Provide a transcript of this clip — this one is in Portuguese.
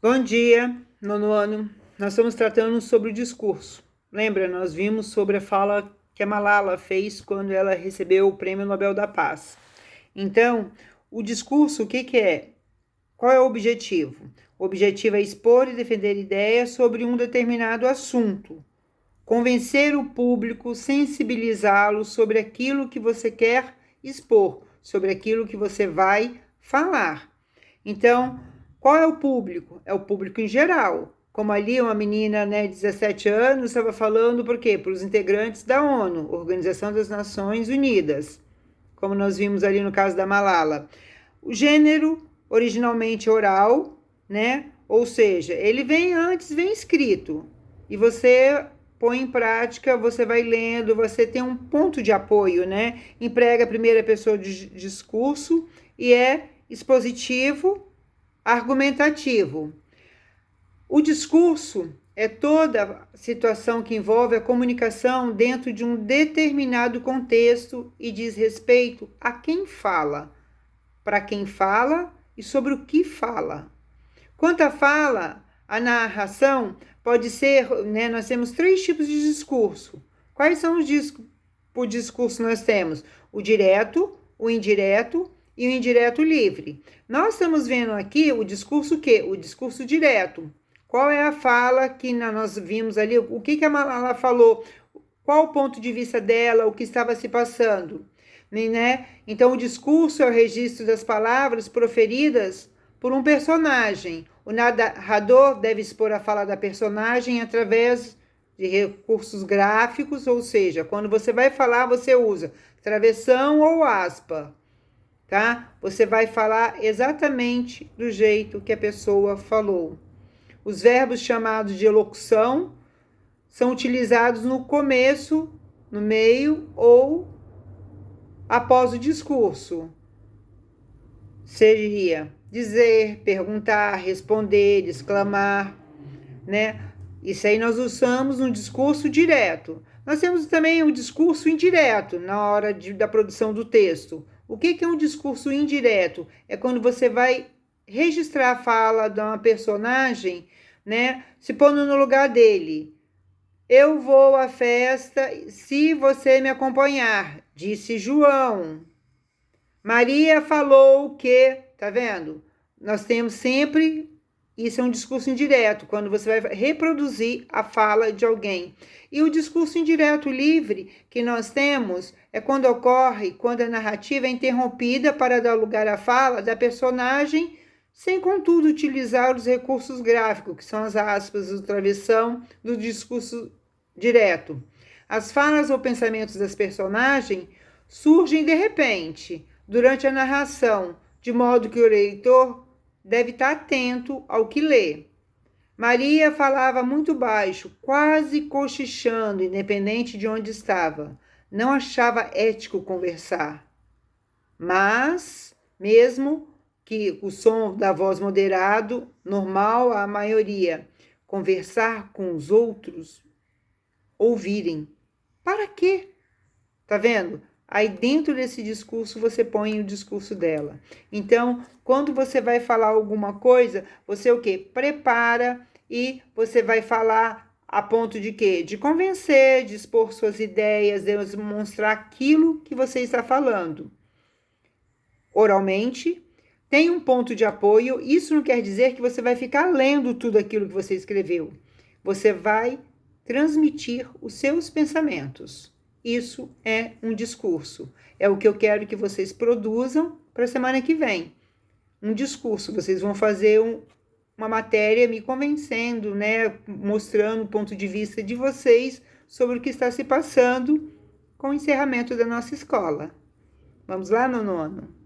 Bom dia, nono ano. Nós estamos tratando sobre o discurso. Lembra, nós vimos sobre a fala que a Malala fez quando ela recebeu o Prêmio Nobel da Paz. Então, o discurso, o que é? Qual é o objetivo? O objetivo é expor e defender ideias sobre um determinado assunto. Convencer o público, sensibilizá-lo sobre aquilo que você quer expor, sobre aquilo que você vai falar. Então, qual é o público? É o público em geral. Como ali uma menina, de 17 anos, estava falando por quê? Para os integrantes da ONU, Organização das Nações Unidas, como nós vimos ali no caso da Malala. O gênero, originalmente oral, Ou seja, ele vem escrito. E você põe em prática, você vai lendo, você tem um ponto de apoio, Emprega a primeira pessoa de discurso e é expositivo, argumentativo. O discurso é toda situação que envolve a comunicação dentro de um determinado contexto e diz respeito a quem fala, para quem fala e sobre o que fala. Quanto à fala, a narração pode ser, nós temos 3 tipos de discurso. Quais são os discurso nós temos? O direto, o indireto e o indireto livre. Nós estamos vendo aqui o discurso o discurso direto. Qual é a fala que nós vimos ali? O que a Malala falou? Qual o ponto de vista dela? O que estava se passando? Então, o discurso é o registro das palavras proferidas por um personagem. O narrador deve expor a fala da personagem através de recursos gráficos, ou seja, quando você vai falar, você usa travessão ou aspa, tá? Você vai falar exatamente do jeito que a pessoa falou. Os verbos chamados de elocução são utilizados no começo, no meio ou após o discurso. Seria dizer, perguntar, responder, exclamar, Isso aí nós usamos no discurso direto. Nós temos também o discurso indireto na hora da produção do texto. O que é um discurso indireto? É quando você vai registrar a fala de uma personagem, se pondo no lugar dele. Eu vou à festa se você me acompanhar, disse João. Maria falou que, tá vendo? Nós temos sempre, isso é um discurso indireto, quando você vai reproduzir a fala de alguém. E o discurso indireto livre que nós temos é quando ocorre, quando a narrativa é interrompida para dar lugar à fala da personagem, sem, contudo, utilizar os recursos gráficos, que são as aspas, o travessão do discurso direto. As falas ou pensamentos das personagens surgem de repente, durante a narração, de modo que o leitor deve estar atento ao que lê. Maria falava muito baixo, quase cochichando, independente de onde estava. Não achava ético conversar. Mas, mesmo que o som da voz moderado, normal à maioria, conversar com os outros, ouvirem. Para quê? Tá vendo? Aí dentro desse discurso você põe o discurso dela. Então, quando você vai falar alguma coisa, você o quê? Prepara e você vai falar a ponto de quê? De convencer, de expor suas ideias, de demonstrar aquilo que você está falando. Oralmente, tem um ponto de apoio. Isso não quer dizer que você vai ficar lendo tudo aquilo que você escreveu. Você vai transmitir os seus pensamentos. Isso é um discurso. É o que eu quero que vocês produzam para a semana que vem. Um discurso. Vocês vão fazer uma matéria me convencendo, mostrando o ponto de vista de vocês sobre o que está se passando com o encerramento da nossa escola. Vamos lá, nono ano?